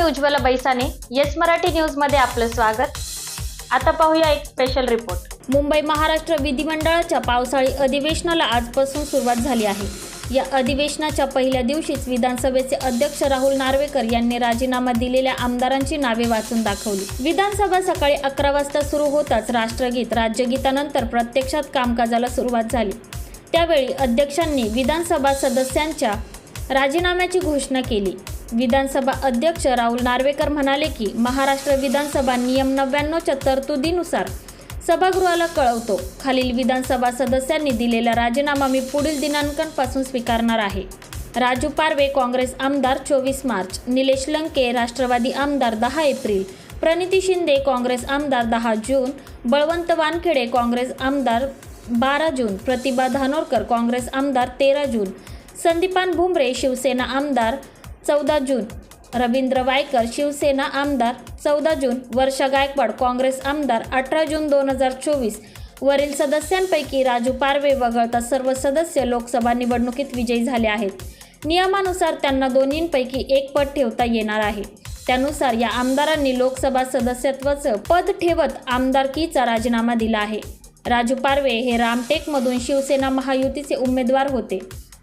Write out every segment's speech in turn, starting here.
Ujjwala बैसाने yes Marathi news मध्ये आपलं स्वागत। आता पाहूया एक स्पेशल रिपोर्ट। मुंबई महाराष्ट्र विधिमंडळाच्या पावसाळी अधिवेशनाला आजपासून सुरुवात झाली आहे। या अधिवेशनाच्या पहिल्या दिवशीच विधानसभेचे अध्यक्ष राहुल नार्वेकर यांनी राजीनामा दिलेल्या आमदारांची नावे वाचून दाखवली। विधानसभा सकाळी 11 वाजता सुरू होताच राष्ट्रगीत, राज्यगीतानंतर प्रत्यक्षात कामकाजाला सुरुवात झाली। त्यावेळी अध्यक्षांनी विधानसभा सदस्यांच्या राजीनाम्याची घोषणा केली। विधानसभा अध्यक्ष राहुल नार्वेकर म्हणाले की महाराष्ट्र विधानसभा नियम 99 च्या तरतुदीनुसार सभागृहाला कळवतो, खालील विधानसभा सदस्यांनी दिलेला राजीनामा मी पुढील दिनांकांपासून स्वीकारणार आहे। राजू पारवे काँग्रेस आमदार 24 मार्च, निलेश लंके राष्ट्रवादी आमदार 10 एप्रिल, प्रणिती शिंदे काँग्रेस आमदार 10 जून, बळवंत वानखेडे काँग्रेस आमदार 12 जून, प्रतिभा धानोरकर काँग्रेस आमदार 13 जून, संदीपान भुमरे शिवसेना आमदार 14 जून, रवींद्र वायकर शिवसेना आमदार 14 जून, वर्षा गायकवाड काँग्रेस आमदार 18 जून 2024। वरील सदस्यांपैकी राजू पारवे वगळता सर्व सदस्य लोकसभा निवडणुकीत विजयी झाले आहेत। नियमानुसार त्यांना दोन्हींपैकी एक पद ठेवता येणार आहे। त्यानुसार या आमदारांनी लोकसभा सदस्यत्वाचं पद ठेवत आमदारकीचा राजीनामा दिला आहे। राजू पारवे हे रामटेकमधून शिवसेना महायुतीचे उमेदवार होते।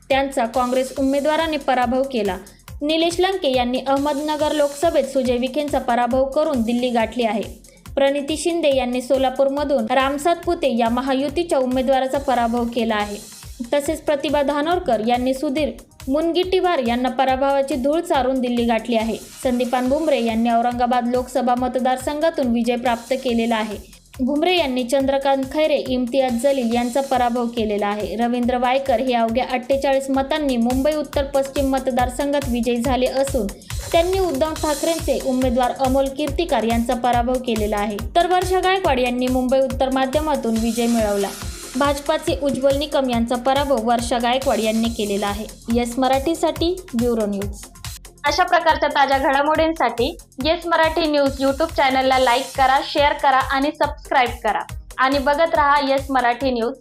त्यांचा काँग्रेस उमेदवाराने पराभव केला। निलेश लंके यांनी अहमदनगर लोकसभेत सुजय विखेंचा पराभव करून दिल्ली गाठली आहे। प्रणिती शिंदे यांनी सोलापूरमधून राम सातपुते या महायुतीच्या उमेदवाराचा पराभव केला आहे। तसेच प्रतिभा धानोरकर यांनी सुधीर मुनगंटीवार यांना पराभवाची धूळ चारून दिल्ली गाठली आहे। संदीपान भुमरे यांनी औरंगाबाद लोकसभा मतदारसंघातून विजय प्राप्त केलेला आहे। भुमरे यांनी चंद्रकांत खैरे, इम्तियाज जलील यांचा पराभव केलेला आहे। रवींद्र वायकर हे अवघ्या 48 मतांनी मुंबई उत्तर पश्चिम मतदारसंघात विजयी झाले असून त्यांनी उद्धव ठाकरेंचे उमेदवार अमोल कीर्तिकार यांचा पराभव केलेला आहे। तर वर्षा गायकवाड यांनी मुंबई उत्तर माध्यमातून विजय मिळवला। भाजपाचे उज्ज्वल निकम यांचा पराभव वर्षा गायकवाड यांनी केलेला आहे। येस मराठीसाठी ब्युरो न्यूज। अशा प्रकारच्या ताज्या घडामोडींसाठी येस मराठी न्यूज यूट्यूब चॅनलला लाईक करा, शेअर करा आणि सबस्क्राईब करा आणि बघत रहा येस मराठी न्यूज।